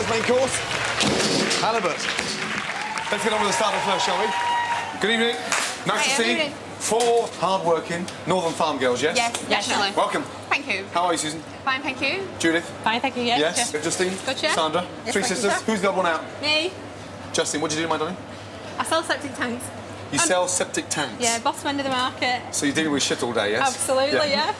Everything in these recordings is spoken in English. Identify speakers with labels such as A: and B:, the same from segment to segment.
A: as main course. Halibut. Let's get on with the starter first, shall we? Good evening. Nice to see you. 4 hard-working Northern Farm girls, yes?
B: Yes, definitely.
A: Welcome.
B: Thank you.
A: How are you, Susan?
B: Fine, thank you.
A: Judith?
C: Fine, thank you, yes.
A: Yes. Justine?
B: Good, chef.
A: Sandra?
C: Yes,
A: 3
C: thank you,
A: sisters.
C: sir.
A: Who's the odd one out?
B: Me.
A: Justine, what do you do, my darling?
B: I sell septic tanks.
A: You sell septic tanks?
B: Yeah, bottom end of the market.
A: So you're dealing with shit all day, yes?
B: Absolutely, yeah.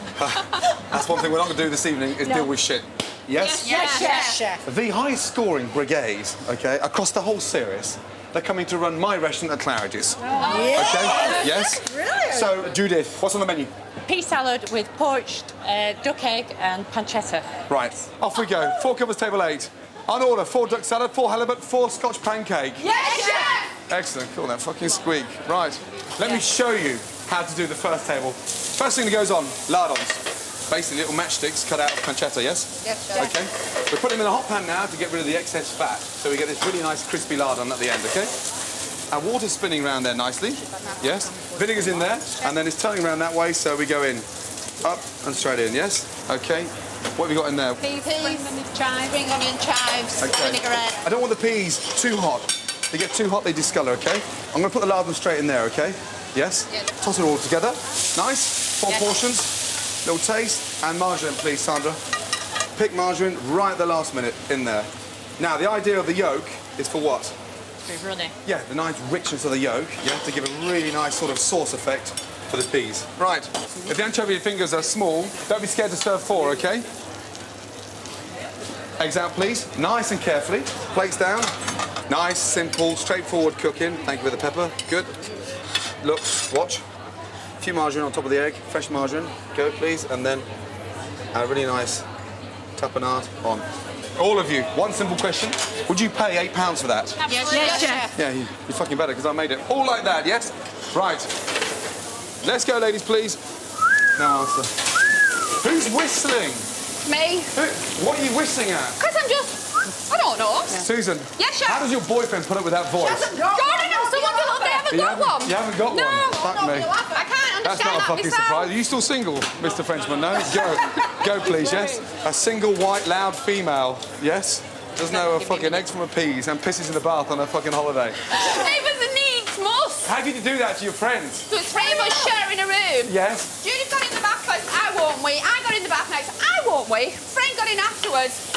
A: That's one thing we're not going to do this evening, is deal with shit. Yes?
B: Yes,
C: chef.
A: The highest scoring brigade, okay, across the whole series, they're coming to run my restaurant at Claridge's.
C: Yeah.
A: Okay? Yes?
C: Brilliant.
A: So, Judith, what's on the menu?
C: Pea salad with poached duck egg and pancetta.
A: Right, off we go. 4 covers, table 8. On order, 4 duck salad, 4 halibut, 4 Scotch pancake.
B: Yes, chef.
A: Excellent, cool, that fucking squeak. Right, let me show you how to do the first table. First thing that goes on, lardons. Basically little matchsticks cut out of pancetta, yes?
B: Yes, chef.
A: Okay. We put them in a hot pan now to get rid of the excess fat, so we get this really nice crispy lardon at the end, okay? Our water's spinning around there nicely, yes? Vinegar's in there, and then it's turning around that way, so we go in, up and straight in, yes? Okay. What have you got in there?
B: Peas, spring onion chives,
A: Okay.
B: vinaigrette.
A: I don't want the peas too hot. They get too hot, they discolour, okay? I'm going to put the lardon straight in there, okay? Yes?
B: Yeah.
A: Toss it all together. Nice. 4
B: Yes.
A: portions. Little taste. And margarine, please, Sandra. Pick margarine right at the last minute in there. Now, the idea of the yolk is for what?
C: Runny.
A: Yeah, the nice richness of the yolk, yeah, to give a really nice sort of sauce effect for the peas. Right. If the anchovy fingers are small, don't be scared to serve 4, okay? Eggs out, please. Nice and carefully. Plates down. Nice, simple, straightforward cooking. Thank you for the pepper. Good. Look, watch. A few margarine on top of the egg. Fresh margarine. Go, please. And then a really nice tapenade on. All of you, one simple question. Would you pay £8 for that?
B: Yes, chef.
A: Yeah, you fucking better, because I made it all like that, yes? Right. Let's go, ladies, please. No answer. Who's whistling?
B: Me.
A: What are you whistling at?
B: Because I'm just... I don't know.
A: Susan.
B: Yes, chef.
A: How does your boyfriend put up with that voice?
B: Gordon, someone told they haven't got one.
A: You haven't got
B: No,
A: one? Fuck me.
B: I can't understand
A: That's not a
B: that
A: fucking
B: myself.
A: surprise. Are you still single, Mr. Frenchman? No? Go. Go, please, yes? A single, white, loud female, yes? Doesn't know her fucking eggs from her peas and pisses in the bath on her fucking holiday.
B: It was a neat must.
A: How did you do that to your friends?
B: So it's 3 of us sharing a room.
A: Yes?
B: Judy got in the bath first, I won't wait. I got in the bath next, I won't wait. Friend got in afterwards.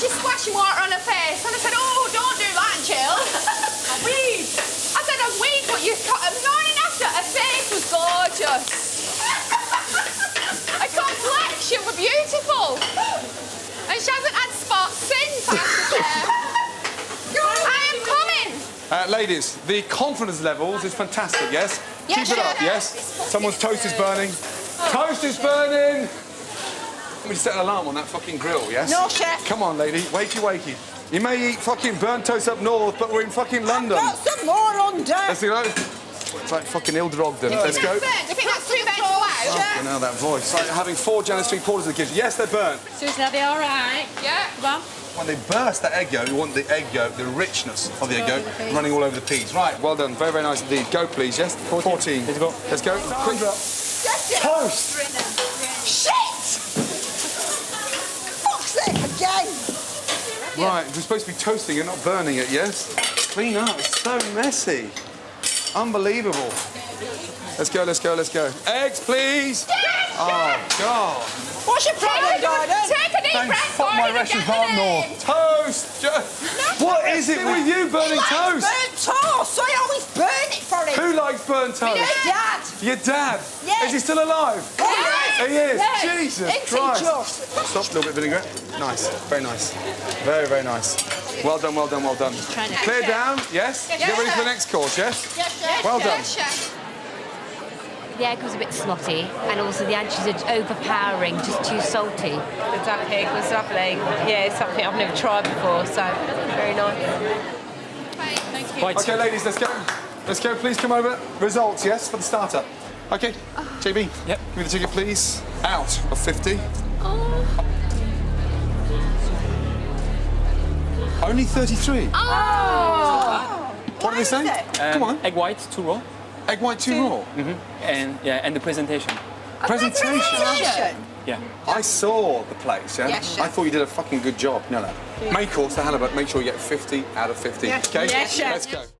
B: She's splashing water on her face. And I said, oh, don't do that, Jill. A weed. I said, a weed, but you got a morning after, her face was gorgeous. Her complexion was beautiful. And she hasn't had spots since, I have to say. I am coming.
A: Ladies, the confidence levels is fantastic, yes?
B: Yes,
A: Keep it up,
B: chef.
A: yes? Someone's toast is burning. Toast is burning! Let me set an alarm on that fucking grill, yes?
C: No, chef.
A: Come on, lady, wakey, wakey. You may eat fucking burnt toast up north, but we're in fucking London.
C: Got some more under.
A: Let's go. It's like fucking Hilda Ogden. Let's go.
B: Do you think that's too burnt to wow?
A: You know that voice. It's like having 4 Janet Street porters in the kitchen. Yes, they're burnt.
C: Susan, are they all right?
B: Yeah.
C: Come on.
A: When they burst that egg yolk, you want the egg yolk, the richness of the egg yolk, running all over the peas. Right, well done. Very, very nice indeed. Go, please, yes? 14. Let's go. Let's go. Quick. Toast!
C: Shit! Fuck's sake, again!
A: Right, we're supposed to be toasting it, not burning it, yes? Clean up. It's so messy. Unbelievable. Let's go, let's go, let's go. Eggs, please! Oh, God.
C: What's your problem, Gordon?
B: Take a deep
A: Thank
B: breath,
A: fuck my
B: Gordon, and
A: restaurant
B: get
A: up
B: the
A: north.
B: name.
A: Toast! What is it with you burning toast?
C: Burnt toast, so I always burn it for him.
A: Who likes burnt toast?
C: Dad.
A: Your dad?
C: Yes.
A: Is he still alive?
C: Yes.
A: He is?
C: Yes.
A: Jesus
C: Ain't he
A: Christ.
C: just?
A: Stop, a little bit of vinaigrette. Nice, very nice. Very, very nice. Well done, well done, well done. Clear down, yes?
B: Yes,
A: Get ready for
B: chef.
A: the next course, yes?
B: Yes, chef.
A: Well done.
B: Yes, chef.
D: The egg was a bit slotty, and also the anchovies are overpowering, just too salty.
E: The duck egg was lovely. Yeah, it's something I've never tried before, so very nice.
B: Thank you.
A: Okay, ladies, let's go. Let's go, please come over. Results, yes, for the starter. Okay, JB. Yep. Give me the ticket, please. Out of 50. Only 33. What did they say? Come on.
F: Egg white, 2 raw.
A: Egg white, 2 raw.
F: And yeah, and the presentation.
A: Presentation.
F: Yeah.
A: I saw the place, yeah?
B: Yes,
A: I
B: chef.
A: thought you did a fucking good job. No. Main course, the halibut, make sure you get 50 out of 50.
B: Yes.
A: Okay?
B: Yes, chef.
A: Let's go.